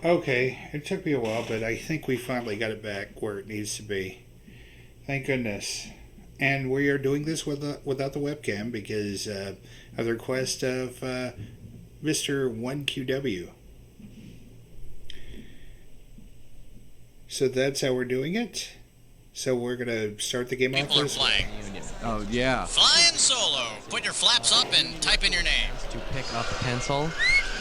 Okay, it took me a while, but I think we finally got it back where it needs to be. Thank goodness. And we are doing this without the webcam because of the request of Mr. 1QW. So that's how we're doing it. So we're going to start the game off People are this flying. Oh, yeah. Flying solo. Put your flaps up and type in your name. To pick up pencil.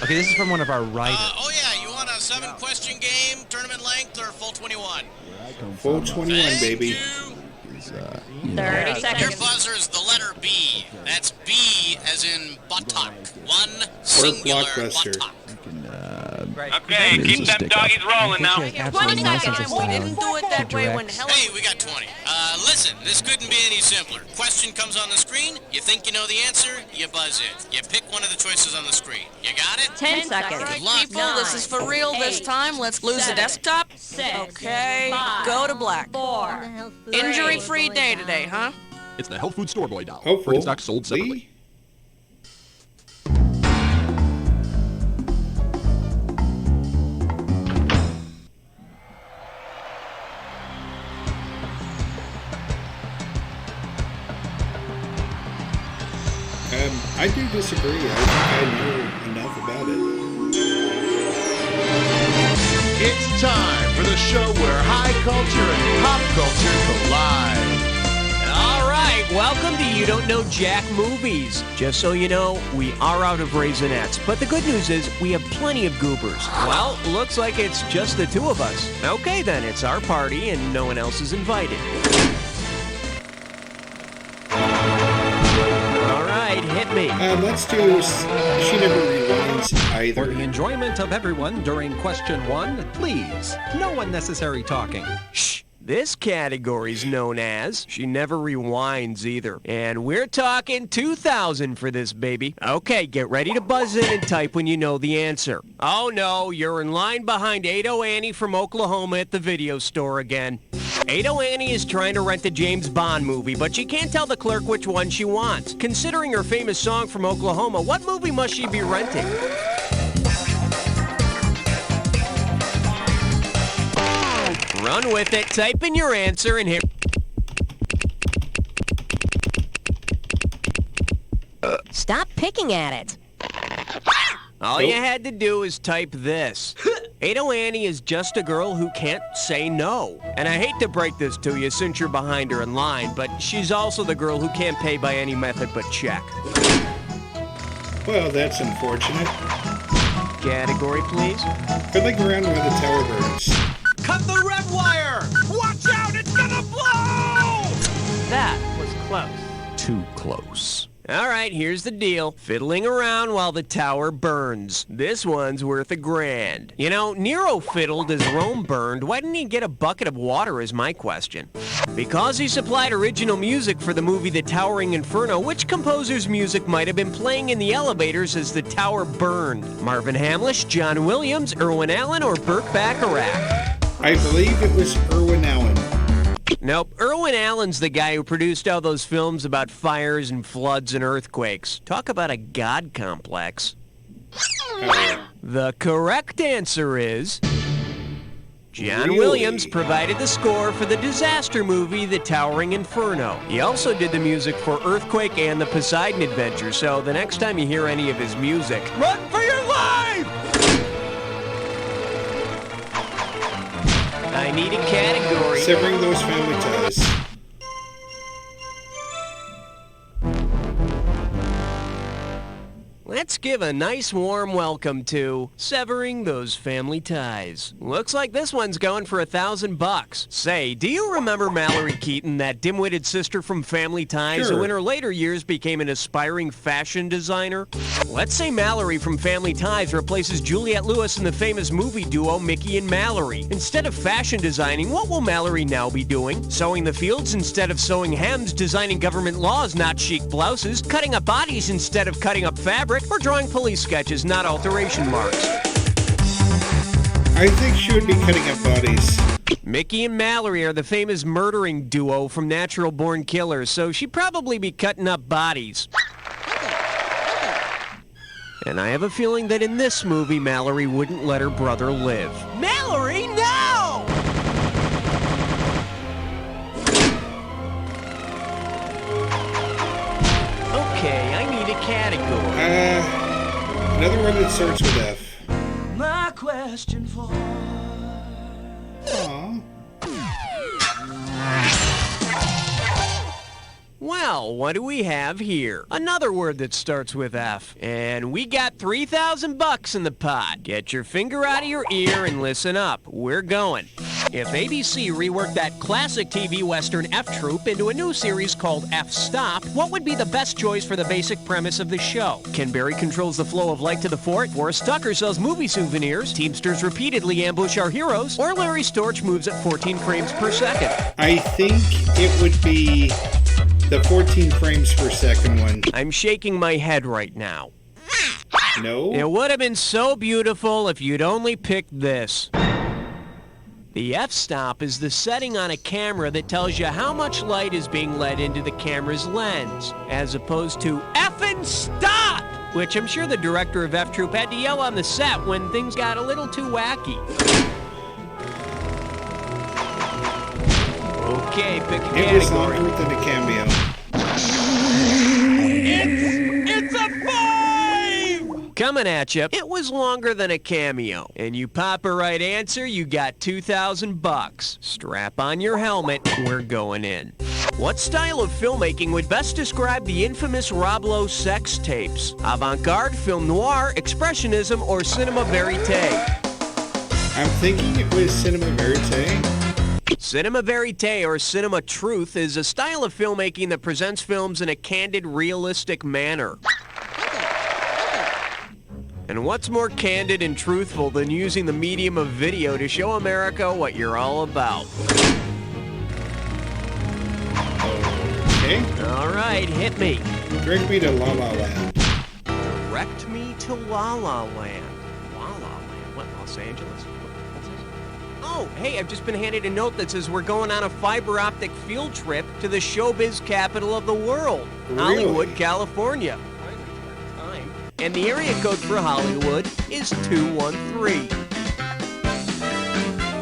Okay, this is from one of our writers. Oh yeah, you want a 7-question game, tournament length, or full 21? Full 21, baby. Thank you. 30 seconds. Your buzzer is the letter B. That's B as in buttock. One singular blockbuster. buttock. Okay, keep them doggies rolling now. 20 seconds. We didn't do it that way when Helen... Hey, we got 20. Listen, this couldn't be any simpler. Question comes on the screen, you think you know the answer, you buzz in. You pick one of the choices on the screen. You got it? 10 seconds. Good luck. People, this is for real this time. Let's lose the desktop. Okay, go to black. 4, Injury-free day today, huh? It's the health food store boy doll. Hopeful. Brick stock sold separately. I do disagree. I think I knew enough about it. It's time for the show where high culture and pop culture collide. All right, welcome to You Don't Know Jack Movies. Just so you know, we are out of Raisinets, but the good news is we have plenty of goobers. Well, looks like it's just the two of us. Okay then, it's our party and no one else is invited. All right, hit me. Let's do She Never Rewinds Either. For the enjoyment of everyone during question 1, please, no unnecessary talking. Shh. This category's known as She Never Rewinds Either. And we're talking 2,000 for this, baby. Okay, get ready to buzz in and type when you know the answer. Oh no, you're in line behind 80 Annie from Oklahoma at the video store again. 80 Annie is trying to rent a James Bond movie, but she can't tell the clerk which one she wants. Considering her famous song from Oklahoma, what movie must she be renting? Run with it, type in your answer, and hit... Stop picking at it. All you had to do is type this. 80 Annie is just a girl who can't say no. And I hate to break this to you since you're behind her in line, but she's also the girl who can't pay by any method but check. Well, that's unfortunate. Category, please. Fiddling around while the tower burns. Cut the red wire! Watch out, it's gonna blow! That was close. Too close. All right, here's the deal. Fiddling around while the tower burns. This one's worth $1,000. You know, Nero fiddled as Rome burned. Why didn't he get a bucket of water is my question. Because he supplied original music for the movie The Towering Inferno, which composer's music might have been playing in the elevators as the tower burned? Marvin Hamlish, John Williams, Irwin Allen, or Burt Bacharach? I believe it was Irwin Allen. Nope, Irwin Allen's the guy who produced all those films about fires and floods and earthquakes. Talk about a god complex. The correct answer is... John Williams provided the score for the disaster movie The Towering Inferno. He also did the music for Earthquake and the Poseidon Adventure, so the next time you hear any of his music, run for your life! I need a category. Severing those family ties. Let's give a nice warm welcome to Severing Those Family Ties. Looks like this one's going for $1,000. Say, do you remember Mallory Keaton, that dim-witted sister from Family Ties, Sure. who in her later years became an aspiring fashion designer? Let's say Mallory from Family Ties replaces Juliette Lewis in the famous movie duo Mickey and Mallory. Instead of fashion designing, what will Mallory now be doing? Sowing the fields instead of sewing hems, designing government laws, not chic blouses, cutting up bodies instead of cutting up fabric, or drawing police sketches, not alteration marks? I think she would be cutting up bodies. Mickey and Mallory are the famous murdering duo from Natural Born Killers, so she'd probably be cutting up bodies. And I have a feeling that in this movie, Mallory wouldn't let her brother live. Mallory, no! Okay, I need a category. Another one that starts with F. My question for... Aww. Well, what do we have here? Another word that starts with F. And we got $3,000 in the pot. Get your finger out of your ear and listen up. We're going. If ABC reworked that classic TV Western F Troop into a new series called F Stop, what would be the best choice for the basic premise of the show? Ken Berry controls the flow of light to the fort, Forrest Tucker sells movie souvenirs, Teamsters repeatedly ambush our heroes, or Larry Storch moves at 14 frames per second? I think it would be the 14 frames per second one. I'm shaking my head right now. No? It would have been so beautiful if you'd only picked this. The f-stop is the setting on a camera that tells you how much light is being let into the camera's lens, as opposed to effing stop, which I'm sure the director of F Troop had to yell on the set when things got a little too wacky. Okay, pick a category. It was longer than a cameo. It's a 5! Coming at you, it was longer than a cameo. And you pop a right answer, you got $2,000. Strap on your helmet, we're going in. What style of filmmaking would best describe the infamous Rob Lowe sex tapes? Avant-garde, film noir, expressionism, or cinema verite? I'm thinking it was cinema verite. Cinema verite, or cinema truth, is a style of filmmaking that presents films in a candid, realistic manner. And what's more candid and truthful than using the medium of video to show America what you're all about? Okay. All right, hit me. Direct me to La La Land. Direct me to La La Land. La La Land? What, Los Angeles? What's this? Oh, hey, I've just been handed a note that says we're going on a fiber optic field trip to the showbiz capital of the world, Really? Hollywood, California. And the area code for Hollywood is 213.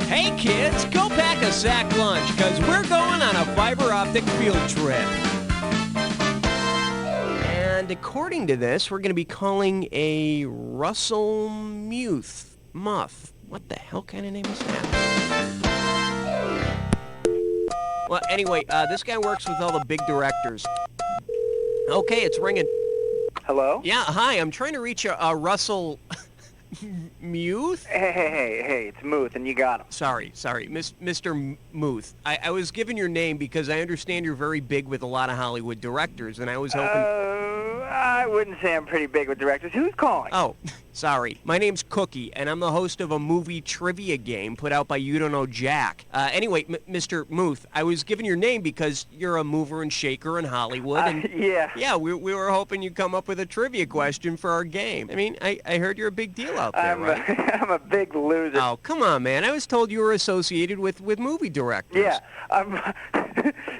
Hey kids, go pack a sack lunch, because we're going on a fiber optic field trip. And according to this, we're going to be calling a Russell Muth. What the hell kind of name is that? Well, anyway, this guy works with all the big directors. Okay, it's ringing. Hello? Yeah, hi, I'm trying to reach a Russell Muth? Hey, it's Muth, and you got him. Sorry, Mr. Muth. I was given your name because I understand you're very big with a lot of Hollywood directors, and I was hoping... I wouldn't say I'm pretty big with directors. Who's calling? Oh, sorry. My name's Cookie, and I'm the host of a movie trivia game put out by YouDon'tKnowJack. Anyway, Mr. Muth, I was given your name because you're a mover and shaker in Hollywood, and... Yeah. Yeah, we were hoping you'd come up with a trivia question for our game. I mean, I heard you're a big deal out there, right? I'm a big loser. Oh, come on, man. I was told you were associated with movie directors.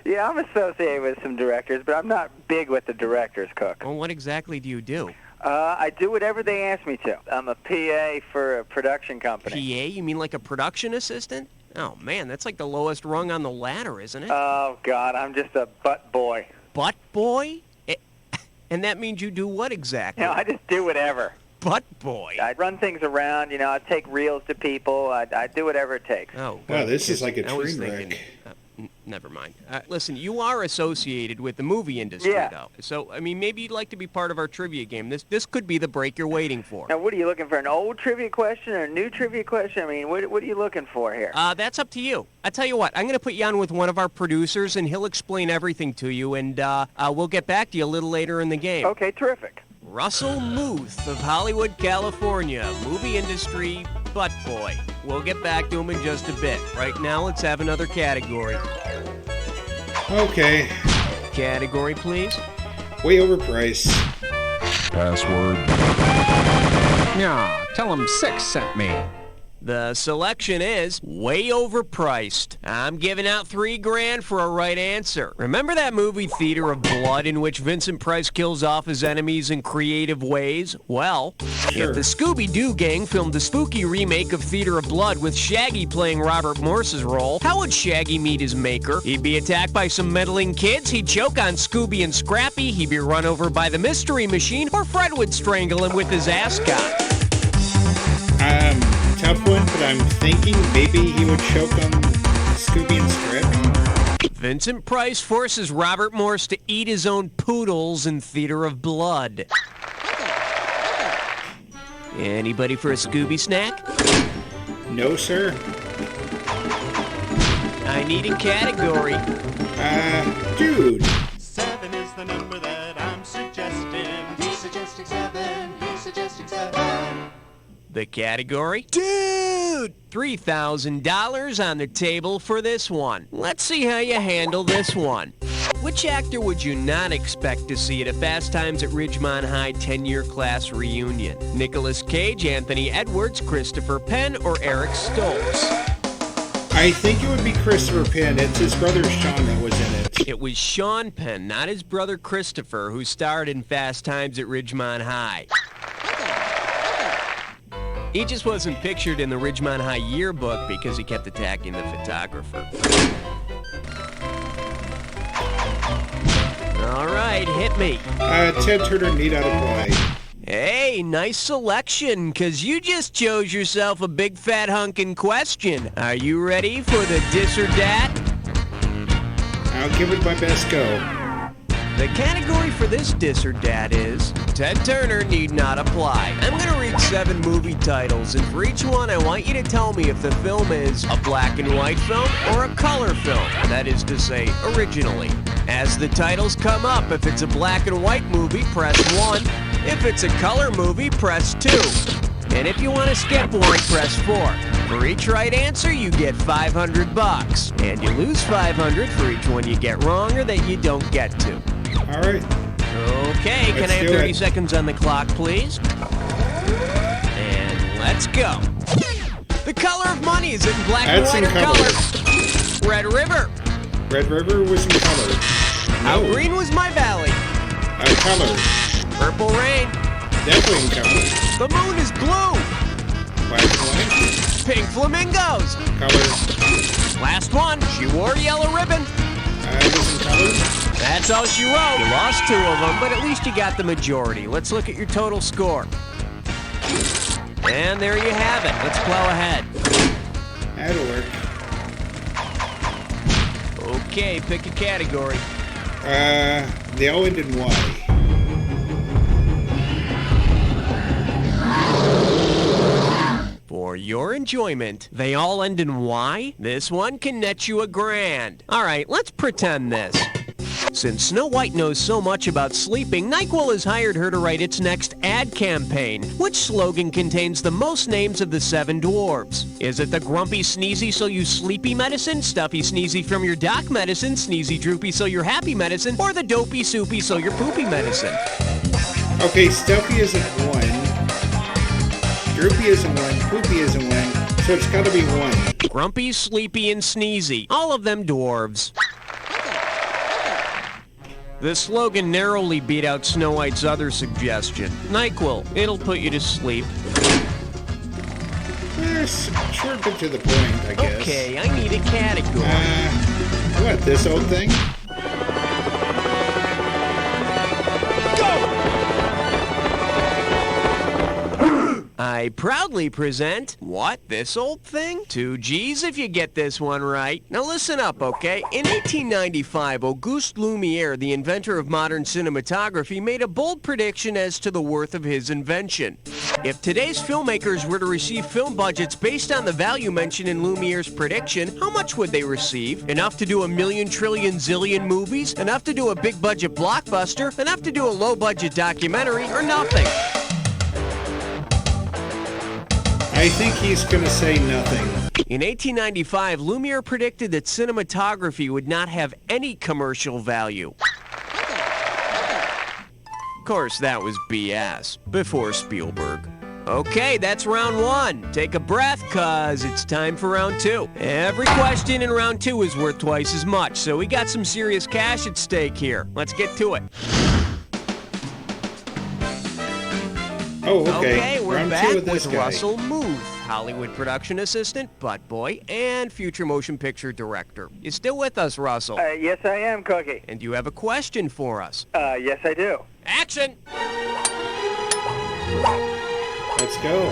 Yeah, I'm associated with some directors, but I'm not big with the directors, Cook. Well, what exactly do you do? I do whatever they ask me to. I'm a PA for a production company. PA? You mean like a production assistant? Oh, man, that's like the lowest rung on the ladder, isn't it? Oh, God, I'm just a butt boy. Butt boy? And that means you do what exactly? I just do whatever. Butt boy. I run things around, I take reels to people. I do whatever it takes. Oh, wow, this is like a train wreck. Never mind. Listen, you are associated with the movie industry, though. So, I mean, maybe you'd like to be part of our trivia game. This could be the break you're waiting for. Now, what are you looking for, an old trivia question or a new trivia question? I mean, what are you looking for here? That's up to you. I tell you what, I'm going to put you on with one of our producers, and he'll explain everything to you, and we'll get back to you a little later in the game. Okay, terrific. Russell Muth of Hollywood, California, movie industry butt boy. We'll get back to him in just a bit. Right now, let's have another category. Okay. Category, please. Way overpriced. Password. Yeah, tell him 6 sent me. The selection is way overpriced. I'm giving out $3,000 for a right answer. Remember that movie Theater of Blood in which Vincent Price kills off his enemies in creative ways? Well, Sure. if the Scooby-Doo gang filmed a spooky remake of Theater of Blood with Shaggy playing Robert Morse's role, how would Shaggy meet his maker? He'd be attacked by some meddling kids, he'd choke on Scooby and Scrappy, he'd be run over by the Mystery Machine, or Fred would strangle him with his ascot. Tough one, but I'm thinking maybe he would choke on Scooby and Scrappy. Vincent Price forces Robert Morse to eat his own poodles in Theater of Blood. Anybody for a Scooby snack? No, sir. I need a category. Dude. 7 is the number that I'm suggesting. He's suggesting 7. He's suggesting 7. The category? Dude! $3,000 on the table for this one. Let's see how you handle this one. Which actor would you not expect to see at a Fast Times at Ridgemont High 10-year class reunion? Nicolas Cage, Anthony Edwards, Christopher Penn, or Eric Stoltz? I think it would be Christopher Penn. It's his brother Sean that was in it. It was Sean Penn, not his brother Christopher, who starred in Fast Times at Ridgemont High. He just wasn't pictured in the Ridgemont High yearbook because he kept attacking the photographer. All right, hit me. Ted Turner, Need Out of Play. Hey, nice selection, because you just chose yourself a big fat hunkin' question. Are you ready for the dis or dat? I'll give it my best go. The category for this dis or dat is Ted Turner Need Not Apply. I'm going to read 7 movie titles, and for each one I want you to tell me if the film is a black and white film or a color film. That is to say, originally. As the titles come up, if it's a black and white movie, press 1. If it's a color movie, press 2. And if you want to skip one, press 4. For each right answer, you get $500. And you lose $500 for each one you get wrong or that you don't get to. All right. Okay, can I have 30 seconds on the clock, please? And let's go. The color of money, is it in black and white or color? Red River. Red River was in color. How green was my valley? Color. Purple Rain. Definitely in color. The moon is blue. Black and white. Pink flamingos. Color. Last one. She wore a yellow ribbon. It was in color. That's all she wrote. You lost 2 of them, but at least you got the majority. Let's look at your total score. And there you have it. Let's plow ahead. That'll work. Okay, pick a category. They all end in Y. For your enjoyment, they all end in Y? This one can net you $1,000. All right, let's pretend this. Since Snow White knows so much about sleeping, NyQuil has hired her to write its next ad campaign. Which slogan contains the most names of the 7 dwarves? Is it the grumpy sneezy so you sleepy medicine, stuffy sneezy from your doc medicine, sneezy droopy so you're happy medicine, or the dopey soupy so you're poopy medicine? Okay, stuffy isn't 1. Droopy isn't 1. Poopy isn't 1. So it's got to be 1. Grumpy, sleepy, and sneezy. All of them dwarves. The slogan narrowly beat out Snow White's other suggestion. NyQuil, it'll put you to sleep. Short but to the point, I guess. Okay, I need a category. What, this old thing? I proudly present, what, this old thing? 2 G's if you get this one right. Now listen up, okay? In 1895, Auguste Lumière, the inventor of modern cinematography, made a bold prediction as to the worth of his invention. If today's filmmakers were to receive film budgets based on the value mentioned in Lumiere's prediction, how much would they receive? Enough to do a million, trillion, zillion movies? Enough to do a big-budget blockbuster? Enough to do a low-budget documentary? Or nothing? I think he's going to say nothing. In 1895, Lumiere predicted that cinematography would not have any commercial value. Of course, that was BS, before Spielberg. Okay, that's round one. Take a breath, cause it's time for round two. Every question in round two is worth twice as much, so we got some serious cash at stake here. Let's get to it. Oh, okay. Okay, we're round back two with this with guy. Russell Muth, Hollywood production assistant, butt boy, and future motion picture director. You still with us, Russell? Yes, I am, Cookie. And you have a question for us. Yes, I do. Action! Let's go.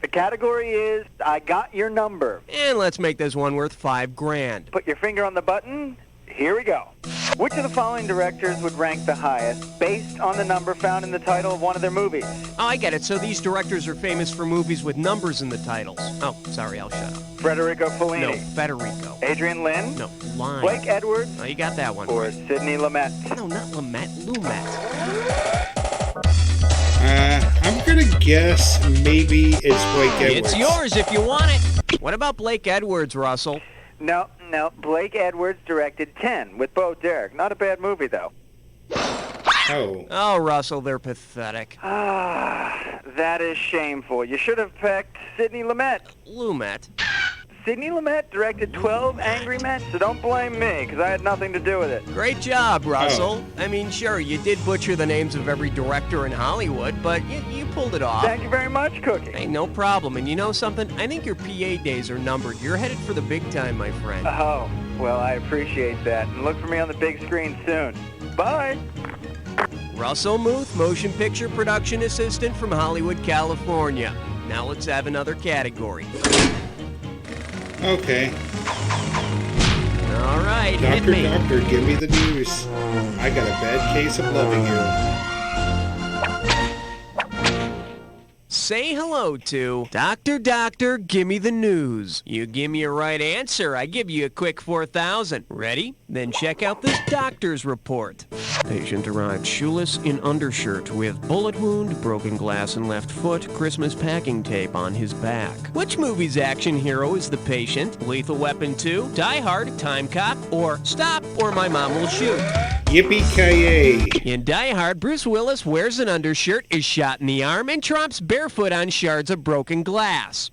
The category is I got your number. And let's make this one worth $5 grand. Put your finger on the button. Here we go. Which of the following directors would rank the highest based on the number found in the title of one of their movies? Oh, I get it. So these directors are famous for movies with numbers in the titles. Oh, sorry, I'll shut up. Federico Fellini. No, Federico. Adrian Lynn. No, Line. Blake Edwards. Oh, you got that one. Or Sidney Lumet. No, not Lumet, Lumet. I'm gonna guess maybe it's Blake Edwards. It's yours if you want it. What about Blake Edwards, Russell? No. Blake Edwards directed 10 with Bo Derek. Not a bad movie, though. Oh, Russell, they're pathetic. That is shameful. You should have picked Sidney Lumet. Lumet? Sidney Lumet directed 12 Angry Men, so don't blame me, because I had nothing to do with it. Great job, Russell. I mean, sure, you did butcher the names of every director in Hollywood, but you pulled it off. Thank you very much, Cookie. Hey, no problem. And you know something? I think your PA days are numbered. You're headed for the big time, my friend. Oh, well, I appreciate that. And look for me on the big screen soon. Bye. Russell Muth, motion picture production assistant from Hollywood, California. Now let's have another category. Okay. All right, hit me. Doctor, give me the news. I got a bad case of loving you. Say hello to Doctor, give me the news. You give me a right answer, I give you a quick 4,000. Ready? Then check out this doctor's report. Patient arrived shoeless in undershirt with bullet wound, broken glass in left foot, Christmas packing tape on his back. Which movie's action hero is the patient? Lethal Weapon 2, Die Hard, Time Cop, or Stop or My Mom Will Shoot? Yippee-ki-yay. In Die Hard, Bruce Willis wears an undershirt, is shot in the arm, and tromps barefoot on shards of broken glass.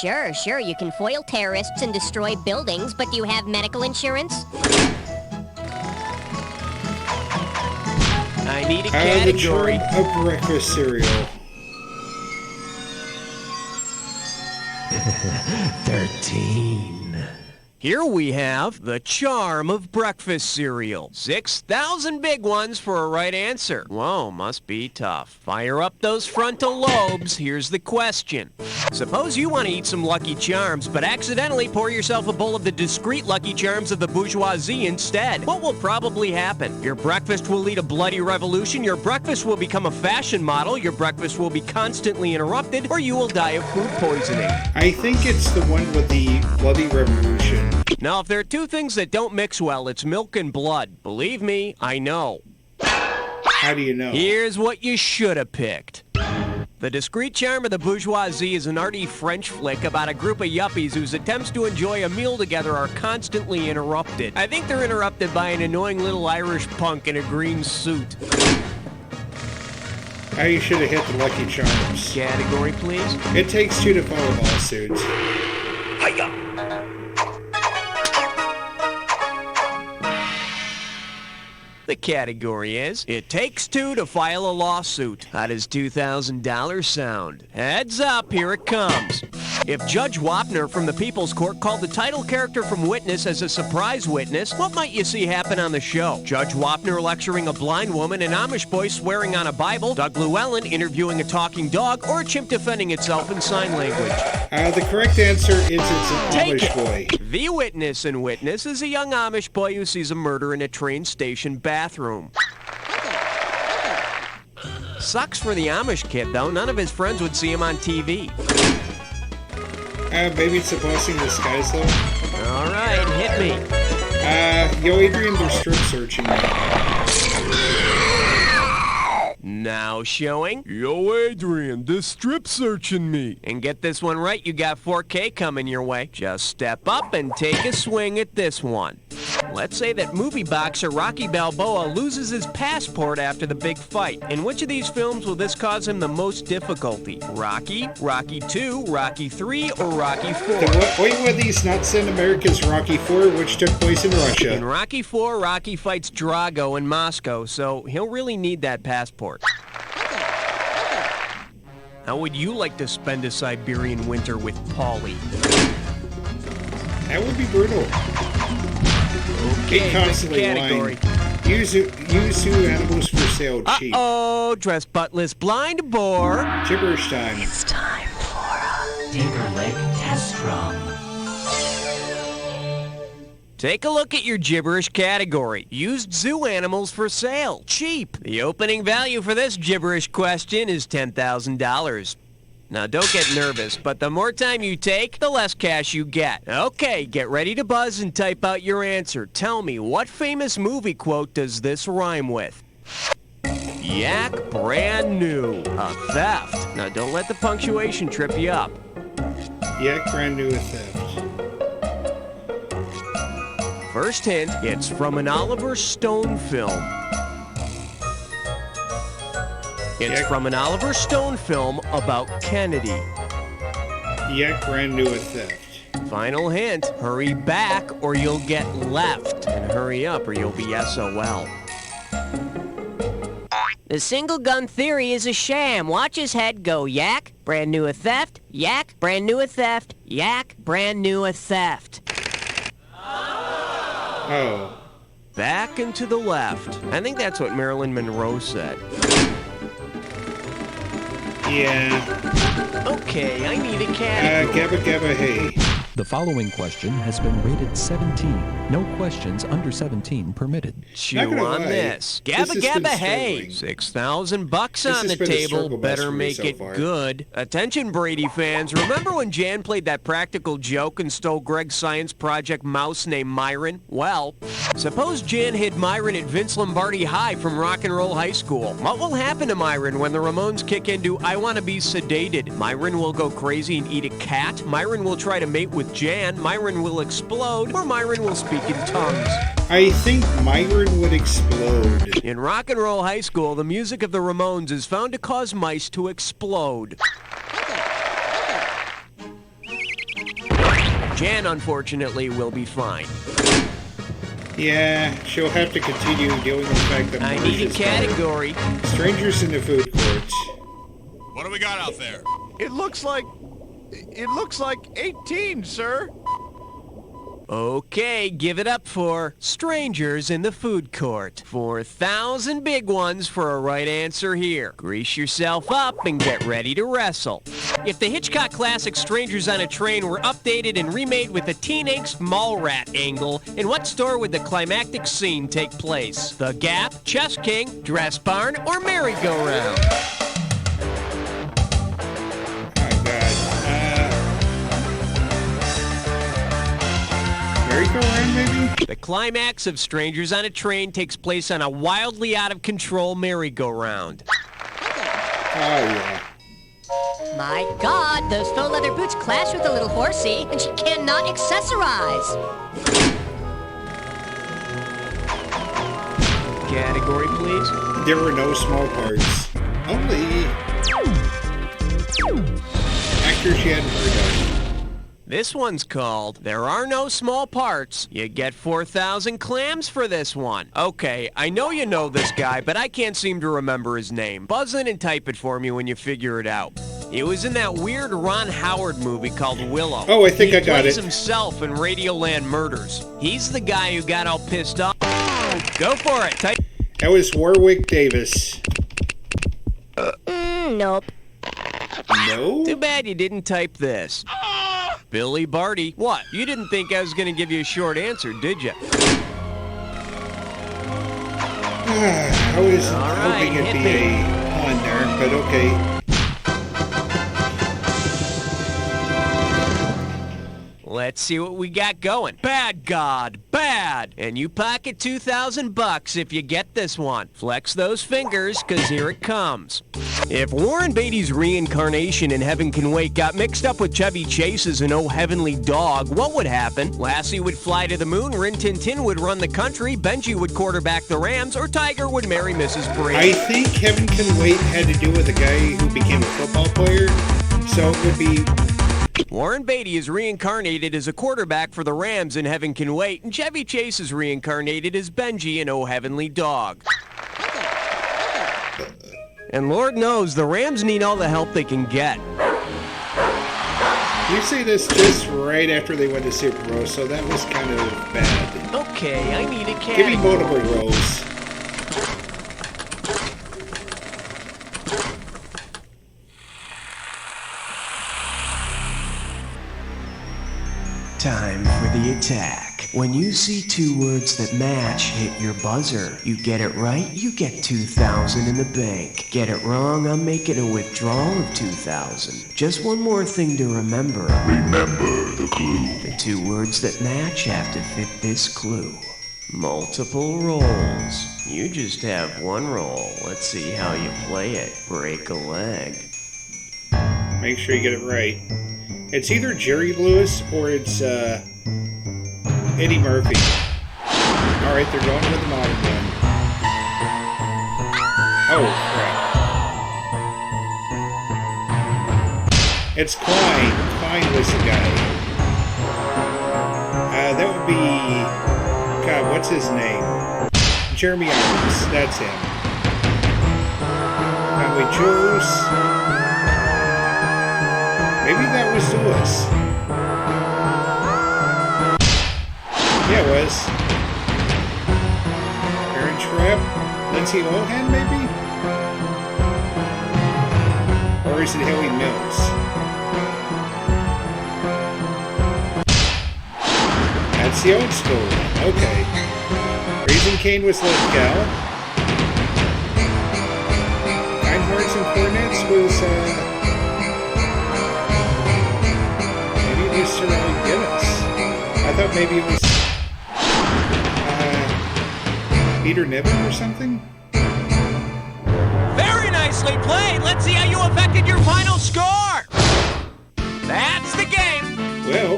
Sure, you can foil terrorists and destroy buildings, but do you have medical insurance? I need a category. The charm of breakfast cereal. 13. Here we have the charm of breakfast cereal. 6,000 big ones for a right answer. Whoa, must be tough. Fire up those frontal lobes. Here's the question. Suppose you want to eat some Lucky Charms, but accidentally pour yourself a bowl of the discreet Lucky Charms of the bourgeoisie instead. What will probably happen? Your breakfast will lead a bloody revolution, your breakfast will become a fashion model, your breakfast will be constantly interrupted, or you will die of food poisoning. I think it's the one with the bloody revolution. Now, if there are two things that don't mix well, it's milk and blood. Believe me, I know. How do you know? Here's what you should have picked. The Discreet Charm of the Bourgeoisie is an arty French flick about a group of yuppies whose attempts to enjoy a meal together are constantly interrupted. I think they're interrupted by an annoying little Irish punk in a green suit. You should have hit the Lucky Charms. Category, please. It takes two to file lawsuits. Hiya! The category is, it takes two to file a lawsuit. How does $2,000 sound? Heads up, here it comes. If Judge Wapner from the People's Court called the title character from Witness as a surprise witness, what might you see happen on the show? Judge Wapner lecturing a blind woman, an Amish boy swearing on a Bible, Doug Llewellyn interviewing a talking dog, or a chimp defending itself in sign language? The correct answer is it's an Amish boy. The witness in Witness is a young Amish boy who sees a murder in a train station bathroom. Sucks for the Amish kid, though. None of his friends would see him on TV. Maybe it's a blessing in disguise, though. All right, hit me. Yo, Adrian, they're strip searching. Now showing. Yo, Adrian, this strip searching me. And get this one right, you got 4K coming your way. Just step up and take a swing at this one. Let's say that movie boxer Rocky Balboa loses his passport after the big fight. In which of these films will this cause him the most difficulty? Rocky, Rocky 2, Rocky 3, or Rocky 4? Wait, were these nuts in America's Rocky 4, which took place in Russia? In Rocky 4, Rocky fights Drago in Moscow, so he'll really need that passport. How would you like to spend a Siberian winter with Paulie? That would be brutal. Okay, constantly category. Use zoo animals for sale cheap. Uh-oh, dress buttless blind boar. Gibberish time. It's time for a Tinker Leg test run. Take a look at your gibberish category. Used zoo animals for sale. Cheap. The opening value for this gibberish question is $10,000. Now, don't get nervous, but the more time you take, the less cash you get. Okay, get ready to buzz and type out your answer. Tell me, what famous movie quote does this rhyme with? Yak brand new. A theft. Now, don't let the punctuation trip you up. Yak brand new, a theft. First hint, it's from an Oliver Stone film. It's from an Oliver Stone film about Kennedy. Yak brand new, a theft. Final hint, hurry back or you'll get left. And hurry up or you'll be SOL. The single gun theory is a sham. Watch his head go. Yak, brand new a theft. Yak, brand new a theft. Yak, brand new a theft. Oh. Back and to the left. I think that's what Marilyn Monroe said. Yeah. Okay, I need a category. Gabba Gabba Hey. The following question has been rated 17. No questions under 17 permitted. Chew on this. Gabba Gabba Hey. $6,000 on the table. Better make it good. Attention, Brady fans. Remember when Jan played that practical joke and stole Greg's science project mouse named Myron? Well, suppose Jan hid Myron at Vince Lombardi High from Rock and Roll High School. What will happen to Myron when the Ramones kick into I Wanna Be Sedated? Myron will go crazy and eat a cat. Myron will try to mate with Jan. Myron will explode, or Myron will speak in tongues. I think Myron would explode. In Rock and Roll High School, the music of the Ramones is found to cause mice to explode. Jan, unfortunately, will be fine. Yeah, she'll have to continue dealing with the fact that I need a category. Strangers in the food courts. What do we got out there? It looks like 18, sir. Okay, give it up for Strangers in the Food Court. 4,000 big ones for a right answer here. Grease yourself up and get ready to wrestle. If the Hitchcock classic Strangers on a Train were updated and remade with a teen angst mall rat angle, in what store would the climactic scene take place? The Gap, Chess King, Dress Barn, or Merry-Go-Round? Merry-go-round, maybe? The climax of Strangers on a Train takes place on a wildly out-of-control merry-go-round. Oh, yeah. My God, those faux leather boots clash with the little horsey, and she cannot accessorize. Category, please. There were no small parts. Only actors she hadn't heard of. This one's called There Are No Small Parts. You get 4,000 clams for this one. Okay, I know you know this guy, but I can't seem to remember his name. Buzz in and type it for me when you figure it out. He was in that weird Ron Howard movie called Willow. Oh, I think I got it. He plays himself in Radioland Murders. He's the guy who got all pissed off. Go for it. Type. That was Warwick Davis. Nope. No? Too bad you didn't type this. Billy Barty. What? You didn't think I was going to give you a short answer, did you? I was hoping it'd be a pun there, but okay. Let's see what we got going. Bad God, bad! And you pocket $2,000 if you get this one. Flex those fingers, cause here it comes. If Warren Beatty's reincarnation in Heaven Can Wait got mixed up with Chevy Chase's in Oh Heavenly Dog, what would happen? Lassie would fly to the moon, Rin Tin Tin would run the country, Benji would quarterback the Rams, or Tiger would marry Mrs. Brady. I think Heaven Can Wait had to do with a guy who became a football player, so it would be... Warren Beatty is reincarnated as a quarterback for the Rams in Heaven Can Wait, and Chevy Chase is reincarnated as Benji in Oh Heavenly Dog. And Lord knows, the Rams need all the help they can get. You say this just right after they went to Super Bowl, so that was kind of bad. Okay, I need a cat. Give me multiple rows. Time for the attack. When you see two words that match, hit your buzzer. You get it right, you get $2,000 in the bank. Get it wrong, I'm making a withdrawal of $2,000. Just one more thing to remember. Remember the clue. The two words that match have to fit this clue. Multiple rolls. You just have one roll. Let's see how you play it. Break a leg. Make sure you get it right. It's either Jerry Lewis or it's Eddie Murphy. Alright, they're going with the modern one. Oh, crap. It's Klein. Klein was the guy. That would be... God, what's his name? Jeremy Irons. That's him. Conway Jules. Maybe that was Lewis. Yeah, it was. Aaron Trapp. Lindsay Lohan, maybe? Or is it Haley Mills? That's the old school one. Okay. Raising Cain was Lithgow. Kind Hearts and Cornets was, Mr. Guinness. I thought maybe it was Peter Niven or something? Very nicely played. Let's see how you affected your final score. That's the game. Well.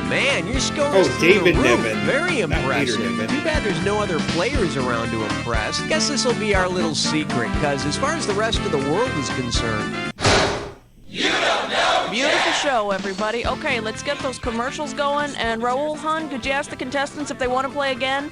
Man, your score Oh, is David Niven. Very impressive. Peter Niven. Too bad there's no other players around to impress. Guess this will be our little secret, because as far as the rest of the world is concerned... Beautiful show, everybody. Okay, let's get those commercials going. And Raoul Hun, could you ask the contestants if they want to play again?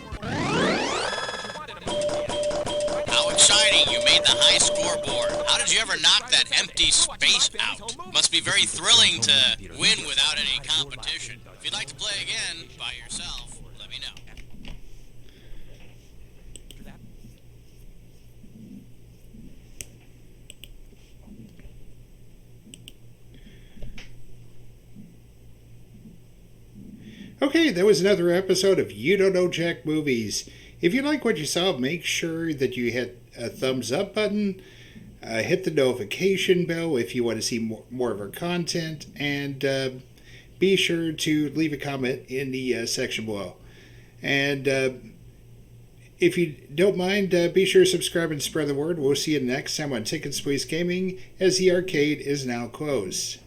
How exciting. You made the high scoreboard. How did you ever knock that empty space out? Must be very thrilling to win without any competition. If you'd like to play again by yourself, let me know. Okay, that was another episode of You Don't Know Jack Movies. If you like what you saw, make sure that you hit a thumbs up button, hit the notification bell if you want to see more of our content, and be sure to leave a comment in the section below. And if you don't mind, be sure to subscribe and spread the word. We'll see you next time on Tickets Please Gaming, as the arcade is now closed.